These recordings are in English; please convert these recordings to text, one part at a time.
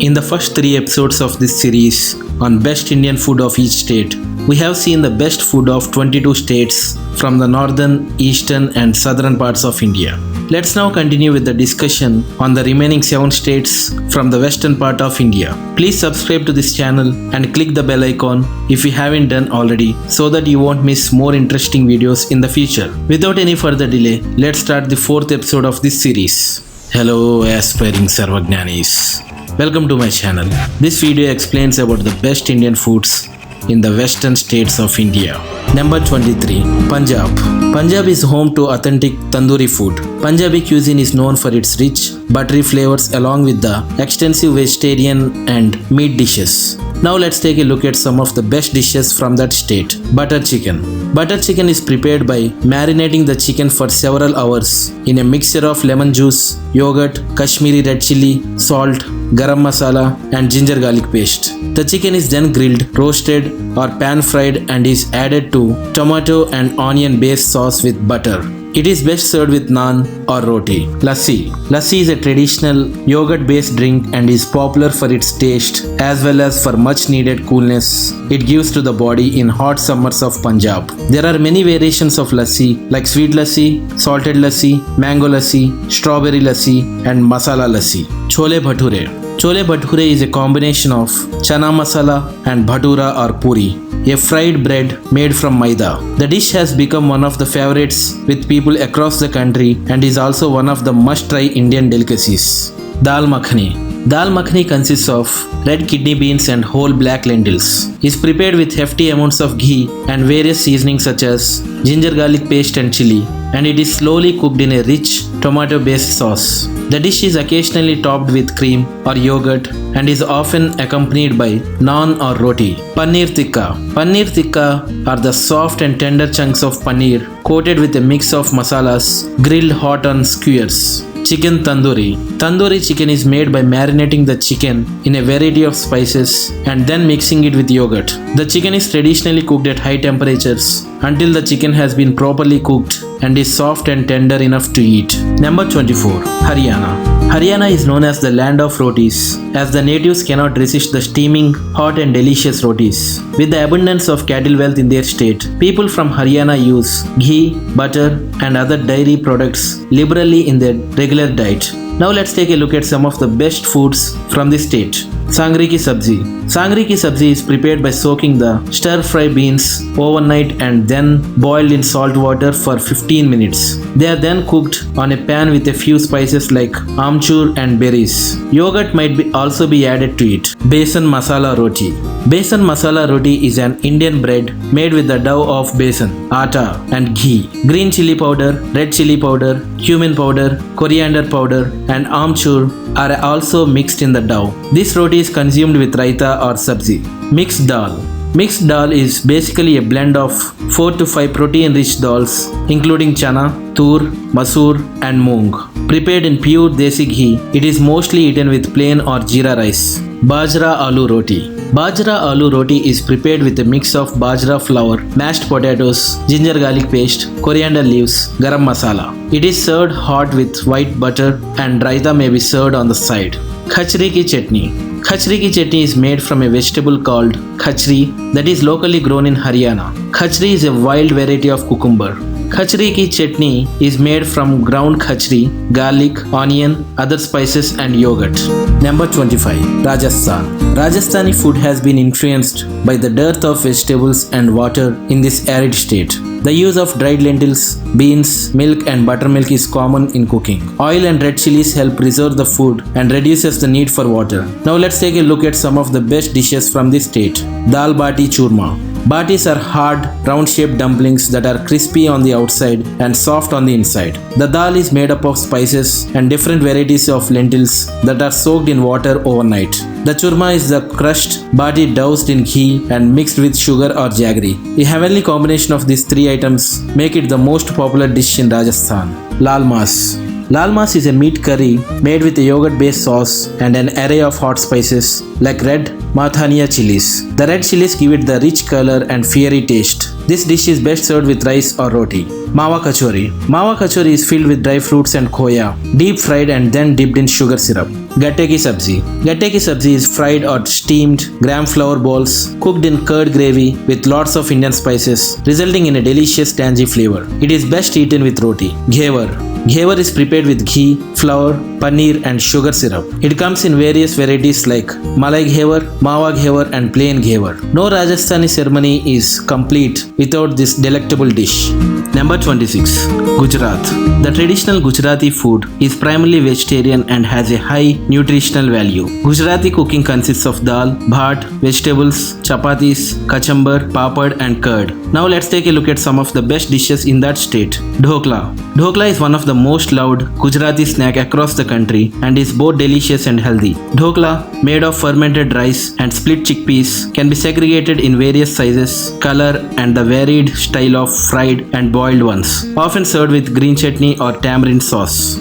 In the first 3 episodes of this series on best Indian food of each state, we have seen the best food of 22 states from the northern, eastern and southern parts of India. Let's now continue with the discussion on the remaining 7 states from the western part of India. Please subscribe to this channel and click the bell icon if you haven't done already so that you won't miss more interesting videos in the future. Without any further delay, let's start the 4th episode of this series. Hello aspiring Sarvagnanis. Welcome to my channel. This video explains about the best Indian foods in the western states of India. Number 23. Punjab. Punjab is home to authentic tandoori food. Punjabi cuisine is known for its rich, buttery flavors along with the extensive vegetarian and meat dishes. Now let's take a look at some of the best dishes from that state. Butter chicken. Butter chicken is prepared by marinating the chicken for several hours in a mixture of lemon juice, yogurt, Kashmiri red chili, salt, garam masala and ginger garlic paste. The chicken is then grilled, roasted or pan fried and is added to tomato and onion based sauce with butter. It is best served with naan or roti. Lassi. Lassi is a traditional yogurt-based drink and is popular for its taste as well as for much-needed coolness it gives to the body in hot summers of Punjab. There are many variations of lassi like sweet lassi, salted lassi, mango lassi, strawberry lassi and masala lassi. Chole bhature. Chole bhature is a combination of chana masala and bhatura or puri, a fried bread made from maida. The dish has become one of the favorites with people across the country and is also one of the must-try Indian delicacies. Dal makhani. Dal makhani consists of red kidney beans and whole black lentils. It is prepared with hefty amounts of ghee and various seasonings such as ginger garlic paste and chili, and it is slowly cooked in a rich tomato-based sauce. The dish is occasionally topped with cream or yogurt and is often accompanied by naan or roti. Paneer tikka. Paneer tikka are the soft and tender chunks of paneer coated with a mix of masalas grilled hot on skewers. Chicken tandoori. Tandoori chicken is made by marinating the chicken in a variety of spices and then mixing it with yogurt. The chicken is traditionally cooked at high temperatures until the chicken has been properly cooked and is soft and tender enough to eat. Number 24. Haryana. Haryana is known as the land of rotis, as the natives cannot resist the steaming, hot and delicious rotis. With the abundance of cattle wealth in their state, people from Haryana use ghee, butter and other dairy products liberally in their regular diet. Now let's take a look at some of the best foods from the state. Sangri ki sabzi. Sangri ki sabzi is prepared by soaking the stir-fry beans overnight and then boiled in salt water for 15 minutes. They are then cooked on a pan with a few spices like amchur and berries. Yogurt might also be added to it. Besan masala roti. Besan masala roti is an Indian bread made with the dough of besan, atta and ghee. Green chili powder, red chili powder, cumin powder, coriander powder and amchur are also mixed in the dough. This roti is consumed with raita or sabzi. Mixed dal. Mixed dal is basically a blend of 4 to 5 protein-rich dals including chana, tur, masoor and moong. Prepared in pure desi ghee, it is mostly eaten with plain or jeera rice. Bajra aloo roti. Bajra aloo roti is prepared with a mix of bajra flour, mashed potatoes, ginger garlic paste, coriander leaves, garam masala. It is served hot with white butter and raita may be served on the side. Khachri ki chutney. Khachri ki chutney is made from a vegetable called khachri that is locally grown in Haryana. Khachri is a wild variety of cucumber. Khachri ki chutney is made from ground khachri, garlic, onion, other spices and yogurt. Number 25. Rajasthan. Rajasthani food has been influenced by the dearth of vegetables and water in this arid state. The use of dried lentils, beans, milk and buttermilk is common in cooking. Oil and red chilies help preserve the food and reduces the need for water. Now let's take a look at some of the best dishes from this state. Dal bati churma. Batis are hard, round-shaped dumplings that are crispy on the outside and soft on the inside. The dal is made up of spices and different varieties of lentils that are soaked in water overnight. The churma is the crushed bati doused in ghee and mixed with sugar or jaggery. A heavenly combination of these 3 items make it the most popular dish in Rajasthan. Lal mas. Lal mas is a meat curry made with a yogurt-based sauce and an array of hot spices like red Mathania chilies. The red chilies give it the rich color and fiery taste. This dish is best served with rice or roti. Mawa kachori. Mawa kachori is filled with dry fruits and khoya, deep fried and then dipped in sugar syrup. gatte ki sabzi. Gatte ki sabzi is fried or steamed gram flour balls cooked in curd gravy with lots of Indian spices, resulting in a delicious tangy flavor. It is best eaten with roti. Ghevar. Ghevar is prepared with ghee, flour, paneer and sugar syrup. It comes in various varieties like Malai Ghevar, Mawa Ghevar and plain Ghevar. No Rajasthani ceremony is complete without this delectable dish. Number 26. Gujarat. The traditional Gujarati food is primarily vegetarian and has a high nutritional value. Gujarati cooking consists of dal, bhat, vegetables, chapatis, kachambar, papad and curd. Now let's take a look at some of the best dishes in that state. Dhokla. Dhokla is one of the most loved Gujarati snack across the country and is both delicious and healthy. Dhokla, made of fermented rice and split chickpeas, can be segregated in various sizes, color and the varied style of fried and boiled ones, often served with green chutney or tamarind sauce.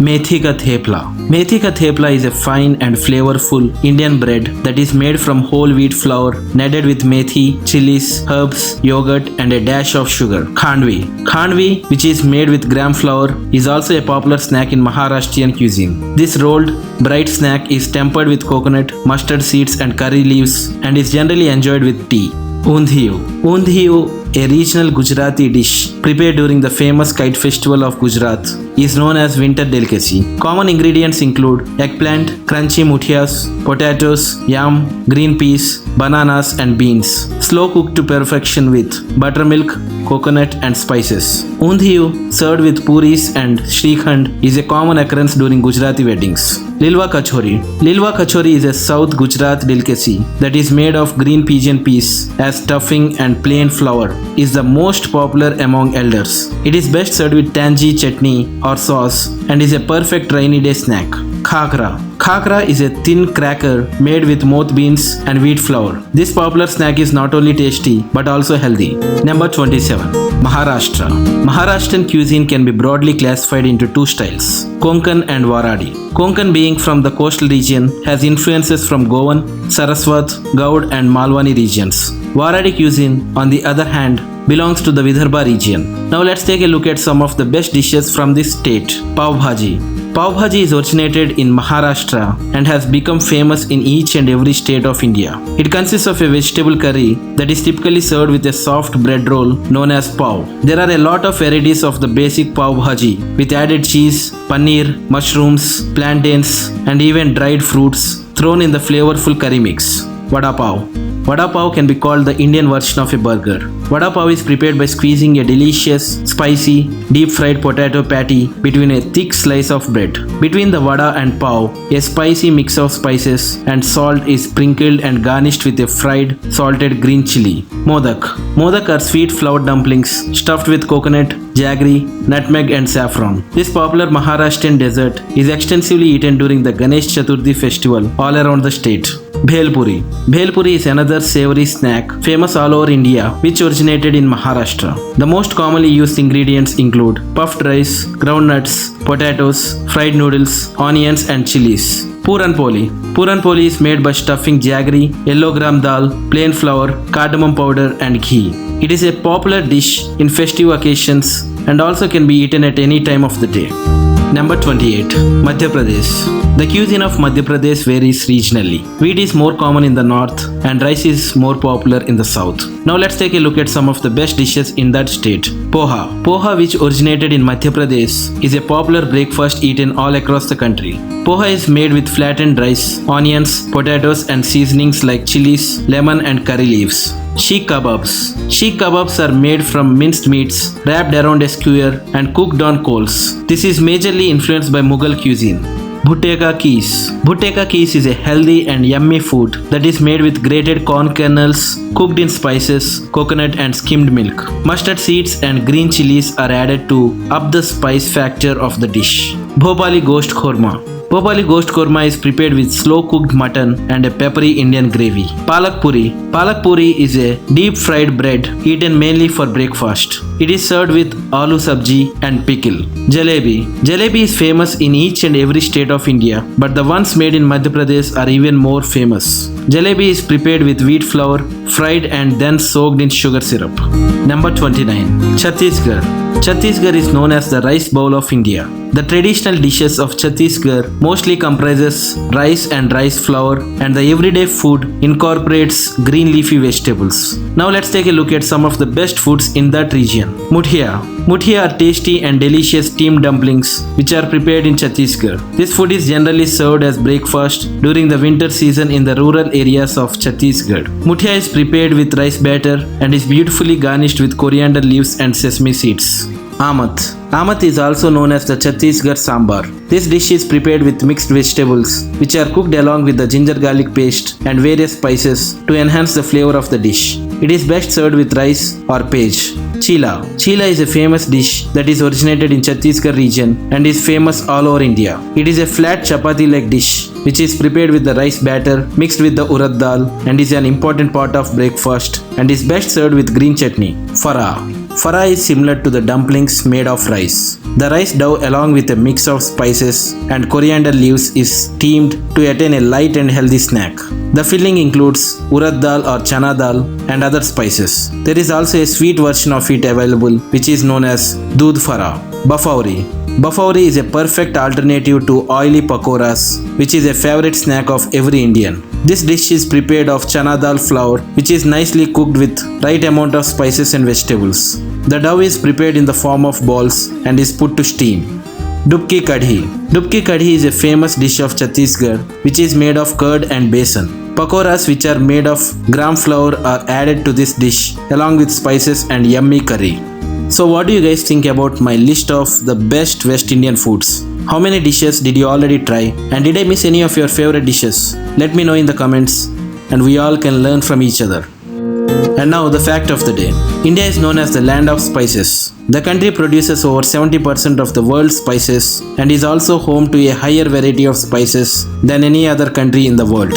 Methi ka thepla. Methi ka thepla is a fine and flavorful Indian bread that is made from whole wheat flour, kneaded with methi, chilies, herbs, yogurt and a dash of sugar. Khandvi. Khandvi, which is made with gram flour, is also a popular snack in Maharashtrian cuisine. This rolled, bright snack is tempered with coconut, mustard seeds and curry leaves and is generally enjoyed with tea. Undhiyu. Undhiyu, a regional Gujarati dish prepared during the famous kite festival of Gujarat, is known as winter delicacy. Common ingredients include eggplant, crunchy muthias, potatoes, yam, green peas, bananas and beans, slow cooked to perfection with buttermilk, coconut and spices. Undhiyu, served with puris and shrikhand, is a common occurrence during Gujarati weddings. Lilwa Kachori. Lilwa Kachori is a South Gujarat delicacy that is made of green pigeon peas as stuffing and plain flour. Is the most popular among elders. It is best served with tangy chutney or sauce and is a perfect rainy day snack. Khakra. Khakra is a thin cracker made with moth beans and wheat flour. This popular snack is not only tasty but also healthy. Number 27. Maharashtra. Maharashtrian cuisine can be broadly classified into two styles, Konkan and Waradi. Konkan, being from the coastal region, has influences from Goan, Saraswat, Gaud and Malwani regions. Waradi cuisine, on the other hand, belongs to the Vidarbha region. Now let's take a look at some of the best dishes from this state. Pav Bhaji. Pav Bhaji is originated in Maharashtra and has become famous in each and every state of India. It consists of a vegetable curry that is typically served with a soft bread roll known as pav. There are a lot of varieties of the basic Pav Bhaji with added cheese, paneer, mushrooms, plantains and even dried fruits thrown in the flavorful curry mix. Vada Pav. Vada pav can be called the Indian version of a burger. Vada pav is prepared by squeezing a delicious, spicy, deep-fried potato patty between a thick slice of bread. Between the vada and pav, a spicy mix of spices and salt is sprinkled and garnished with a fried, salted green chili. Modak. Modak are sweet flour dumplings stuffed with coconut, jaggery, nutmeg and saffron. This popular Maharashtrian dessert is extensively eaten during the Ganesh Chaturthi festival all around the state. Bhelpuri. Bhelpuri is another savory snack famous all over India which originated in Maharashtra. The most commonly used ingredients include puffed rice, groundnuts, potatoes, fried noodles, onions and chilies. Puran Poli. Puran Poli is made by stuffing jaggery, yellow gram dal, plain flour, cardamom powder and ghee. It is a popular dish in festive occasions and also can be eaten at any time of the day. Number 28. Madhya Pradesh. The cuisine of Madhya Pradesh varies regionally. Wheat is more common in the north and rice is more popular in the south. Now let's take a look at some of the best dishes in that state. Poha. Poha, which originated in Madhya Pradesh, is a popular breakfast eaten all across the country. Poha is made with flattened rice, onions, potatoes and seasonings like chilies, lemon and curry leaves. Sheikh kebabs. Sheikh kebabs are made from minced meats wrapped around a skewer and cooked on coals. This is majorly influenced by Mughal cuisine. Bhutte ka kees. Bhutte ka kees is a healthy and yummy food that is made with grated corn kernels, cooked in spices, coconut and skimmed milk. Mustard seeds and green chilies are added to up the spice factor of the dish. Bhopali Gosht Korma. Bhopali Gosht Korma is prepared with slow cooked mutton and a peppery Indian gravy. Palak Puri. Palak Puri is a deep fried bread eaten mainly for breakfast. It is served with aloo sabji and pickle. Jalebi. Jalebi is famous in each and every state of India, but the ones made in Madhya Pradesh are even more famous. Jalebi is prepared with wheat flour, fried and then soaked in sugar syrup. Number 29. Chhattisgarh. Chhattisgarh is known as the rice bowl of India. The traditional dishes of Chhattisgarh mostly comprises rice and rice flour, and the everyday food incorporates green leafy vegetables. Now let's take a look at some of the best foods in that region. Muthia. Muthia are tasty and delicious steamed dumplings which are prepared in Chhattisgarh. This food is generally served as breakfast during the winter season in the rural areas of Chhattisgarh. Muthia is prepared with rice batter and is beautifully garnished with coriander leaves and sesame seeds. Amat. Amat is also known as the Chhattisgarh Sambar. This dish is prepared with mixed vegetables which are cooked along with the ginger garlic paste and various spices to enhance the flavor of the dish. It is best served with rice or page. Chila. Chila is a famous dish that is originated in Chhattisgarh region and is famous all over India. It is a flat chapati-like dish which is prepared with the rice batter mixed with the urad dal and is an important part of breakfast and is best served with green chutney. Farah. Farah is similar to the dumplings made of rice. The rice dough along with a mix of spices and coriander leaves is steamed to attain a light and healthy snack. The filling includes urad dal or chana dal and other spices. There is also a sweet version of it available which is known as doodh farah. Bafauri. Bafauri is a perfect alternative to oily pakoras which is a favorite snack of every Indian. This dish is prepared of chana dal flour which is nicely cooked with right amount of spices and vegetables. The dough is prepared in the form of balls and is put to steam. Dubki Kadhi. Dubki Kadhi is a famous dish of Chhattisgarh which is made of curd and besan. Pakoras which are made of gram flour are added to this dish along with spices and yummy curry. So what do you guys think about my list of the best West Indian foods? How many dishes did you already try? And did I miss any of your favorite dishes? Let me know in the comments and we all can learn from each other. And now the fact of the day. India is known as the land of spices. The country produces over 70% of the world's spices and is also home to a higher variety of spices than any other country in the world.